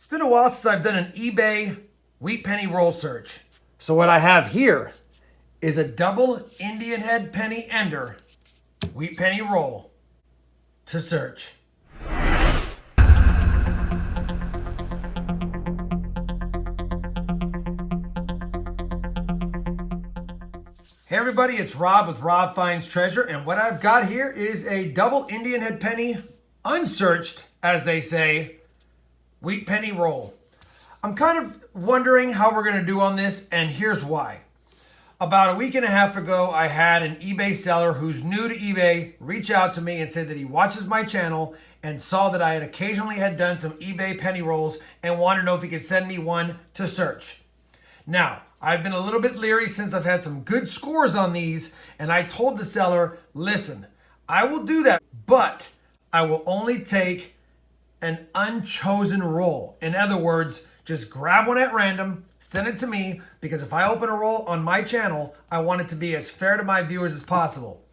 It's been a while since I've done an eBay wheat penny roll search. So what I have here is a double Indian head penny ender wheat penny roll to search. Hey everybody, it's Rob with RobFindsTreasure, and what I've got here is a double Indian head penny, unsearched, as they say, wheat penny roll. I'm kind of wondering how we're going to do on this, and here's why. About a week and a half ago, I had an eBay seller who's new to eBay reach out to me and said that he watches my channel and saw that I had occasionally done some eBay penny rolls and wanted to know if he could send me one to search. Now, I've been a little bit leery since I've had some good scores on these, and I told the seller, listen, I will do that, but I will only take an unchosen roll. In other words, just grab one at random, send it to me, because if I open a roll on my channel, I want it to be as fair to my viewers as possible.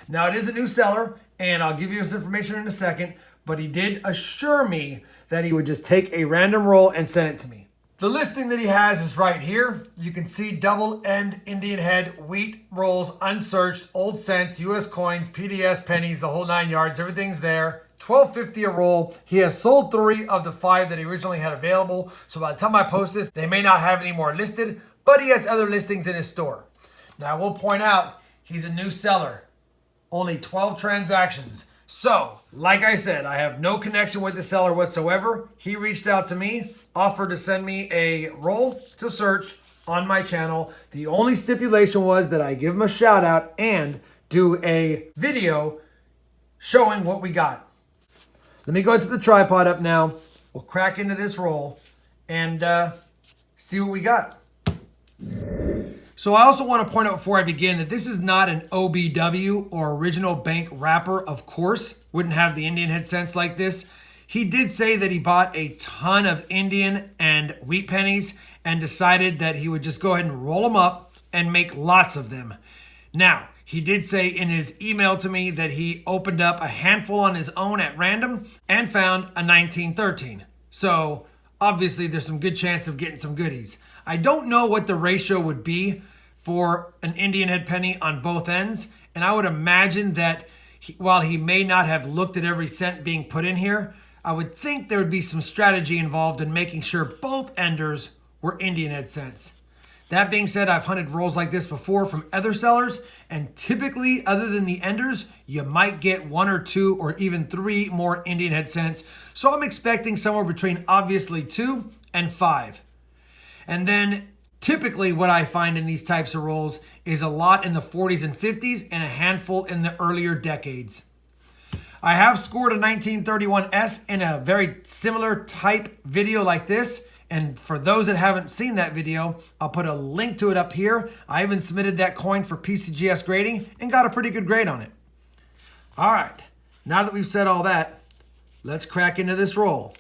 Now, it is a new seller, and I'll give you this information in a second, but he did assure me that he would just take a random roll and send it to me. The listing that he has is right here. You can see double end Indian head wheat rolls, unsearched, old cents, US coins, PDS, pennies, the whole 9 yards. Everything's there. $12.50 a roll. He has sold 3 of the 5 that he originally had available. So by the time I post this, they may not have any more listed, but he has other listings in his store. Now I will point out, he's a new seller. Only 12 transactions. So, like I said, I have no connection with the seller whatsoever. He reached out to me, offered to send me a roll to search on my channel. The only stipulation was that I give him a shout out and do a video showing what we got. Let me go to the tripod up now. We'll crack into this roll and see what we got. So I also want to point out before I begin that this is not an OBW or original bank wrapper, of course. Wouldn't have the Indian head cents like this. He did say that he bought a ton of Indian and wheat pennies and decided that he would just go ahead and roll them up and make lots of them. Now, he did say in his email to me that he opened up a handful on his own at random and found a 1913. So obviously there's some good chance of getting some goodies. I don't know what the ratio would be for an Indian head penny on both ends. And I would imagine that while he may not have looked at every cent being put in here, I would think there would be some strategy involved in making sure both enders were Indian head cents. That being said, I've hunted rolls like this before from other sellers, and typically, other than the enders, you might get 1 or 2 or even 3 more Indian head cents. So I'm expecting somewhere between obviously 2 and 5. And then typically what I find in these types of rolls is a lot in the 40s and 50s and a handful in the earlier decades. I have scored a 1931S in a very similar type video like this. And for those that haven't seen that video, I'll put a link to it up here. I even submitted that coin for PCGS grading and got a pretty good grade on it. All right, now that we've said all that, let's crack into this roll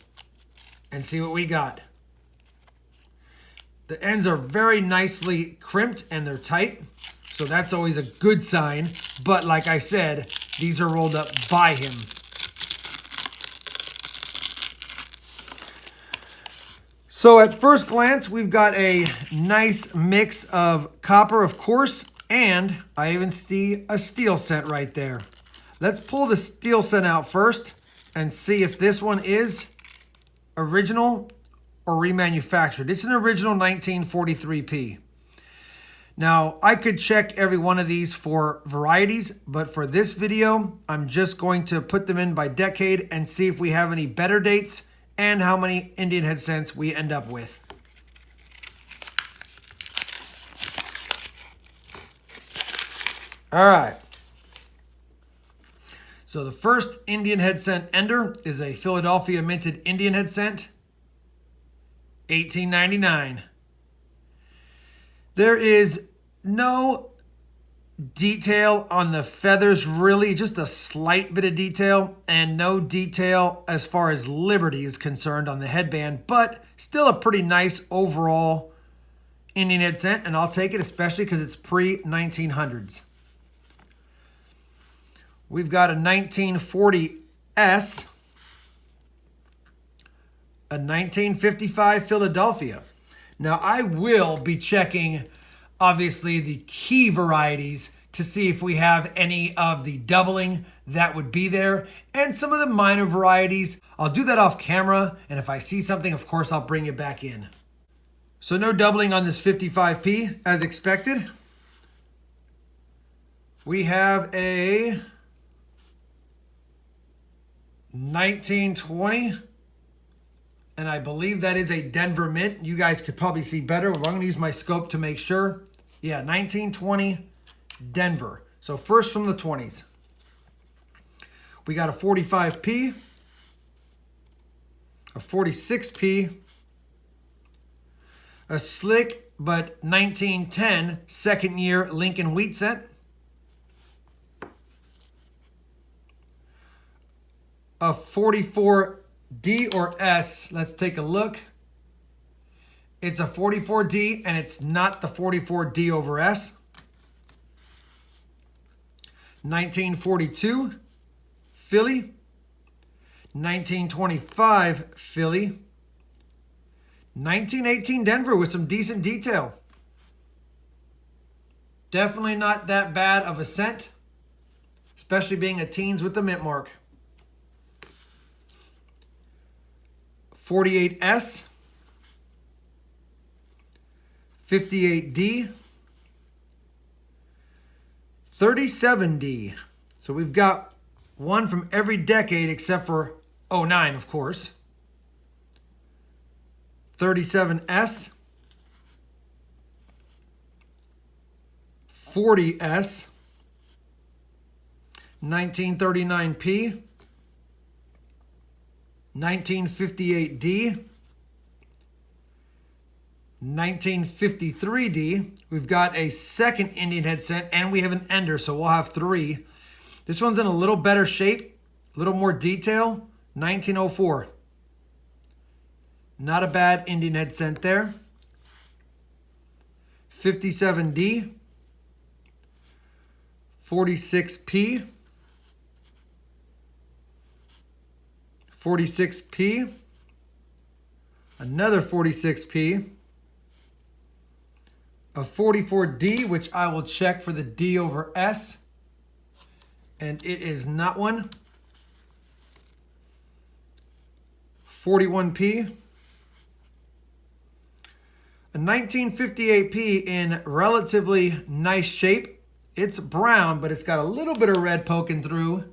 and see what we got. The ends are very nicely crimped and they're tight, so that's always a good sign. But like I said, these are rolled up by him. So at first glance, we've got a nice mix of copper, of course, and I even see a steel cent right there. Let's pull the steel cent out first and see if this one is original or remanufactured. It's an original 1943p. Now, I could check every one of these for varieties, but for this video, I'm just going to put them in by decade and see if we have any better dates and how many Indian head cents we end up with. All right. So the first Indian head cent ender is a Philadelphia minted Indian head cent. 1899. There is no detail on the feathers, really, just a slight bit of detail, and no detail as far as Liberty is concerned on the headband, but still a pretty nice overall Indian head cent, and I'll take it, especially because it's pre-1900s. We've got a 1940S a 1955 Philadelphia. Now I will be checking, obviously, the key varieties to see if we have any of the doubling that would be there and some of the minor varieties. I'll do that off camera, and if I see something, of course, I'll bring it back in. So no doubling on this 55p as expected. We have a 1920, and I believe that is a Denver Mint. You guys could probably see better, but I'm going to use my scope to make sure. Yeah, 1920 Denver. So first from the 20s. We got a 45p, a 46p, a slick but 1910 second year Lincoln Wheat Cent, a 44D or S. Let's take a look. It's a 44D, and it's not the 44D over S. 1942 Philly, 1925 Philly, 1918 Denver with some decent detail. Definitely not that bad of a scent, especially being a teens with the mint mark. 48S, 58D, 37D. So we've got one from every decade except for 09, of course. 37S, 40S, 1939P, 1958D, 1953D. We've got a second Indian head scent, and we have an ender, so we'll have three. This one's in a little better shape, a little more detail. 1904. Not a bad Indian head scent there. 57D, 46P, 46P, another 46P, a 44D, which I will check for the D over S, and it is not one. 41P, a 1958P in relatively nice shape. It's brown, but it's got a little bit of red poking through.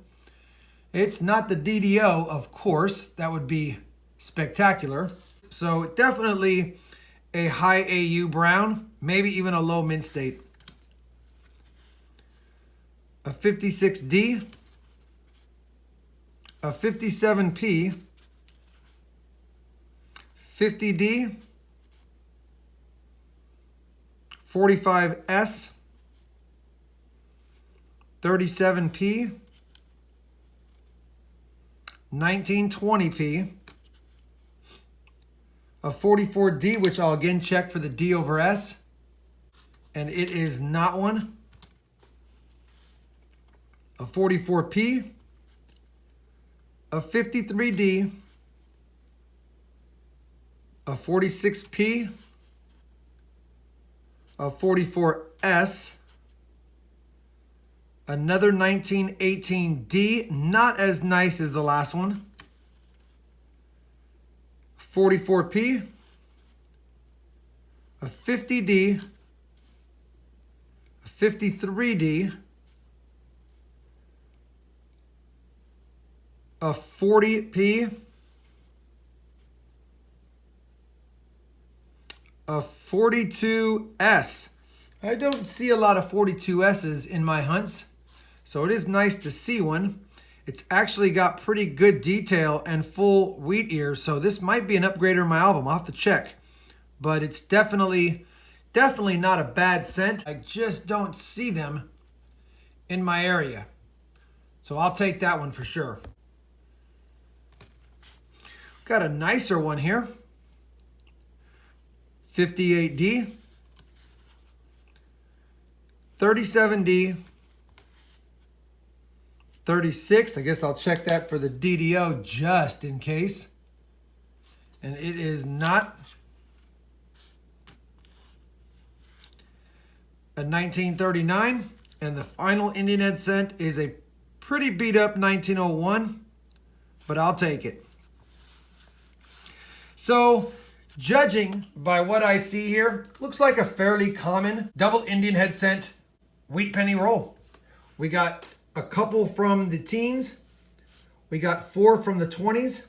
It's not the DDO, of course. That would be spectacular. So definitely a high AU brown, maybe even a low mint state. A 56D, a 57P, 50D, 45S, 37P, 1920P, a 44D, which I'll again check for the D over S, and it is not one. A 44P, a 53D, a 46P, a 44S, another 1918D, not as nice as the last one. 44P, a 50D, a 53D, a 40P, a 42S. I don't see a lot of 42S's in my hunts, so it is nice to see one. It's actually got pretty good detail and full wheat ears, so this might be an upgrader in my album. I'll have to check. But it's definitely not a bad scent. I just don't see them in my area. So I'll take that one for sure. Got a nicer one here. 58D, 37D, 36. I guess I'll check that for the DDO just in case. And it is not a 1939. And the final Indian head cent is a pretty beat up 1901, but I'll take it. So, judging by what I see here, looks like a fairly common double Indian head cent wheat penny roll. We got a couple from the teens. We got 4 from the 20s.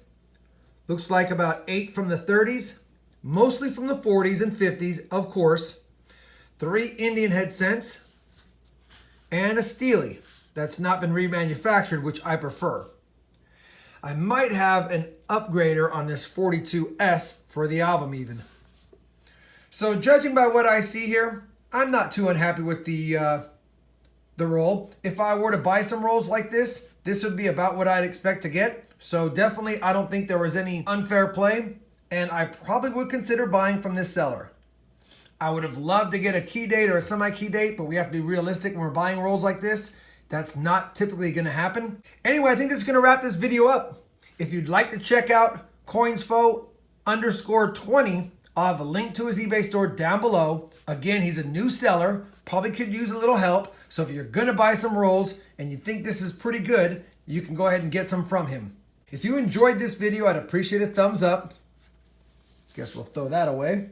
Looks like about 8 from the 30s. Mostly from the 40s and 50s, of course. 3 Indian head cents. And a Steely that's not been remanufactured, which I prefer. I might have an upgrader on this 42S for the album even. So judging by what I see here, I'm not too unhappy with the roll. If I were to buy some rolls like this would be about what I'd expect to get. So definitely I don't think there was any unfair play, and I probably would consider buying from this seller. I would have loved to get a key date or a semi-key date, but we have to be realistic when we're buying rolls like this. That's not typically going to happen. Anyway, I think that's going to wrap this video up. If you'd like to check out CoinsFo_20, I'll have a link to his eBay store down below. Again, he's a new seller, probably could use a little help. So if you're going to buy some rolls and you think this is pretty good, you can go ahead and get some from him. If you enjoyed this video, I'd appreciate a thumbs up. Guess we'll throw that away.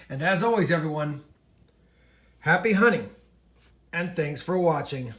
And as always, everyone, happy hunting and thanks for watching.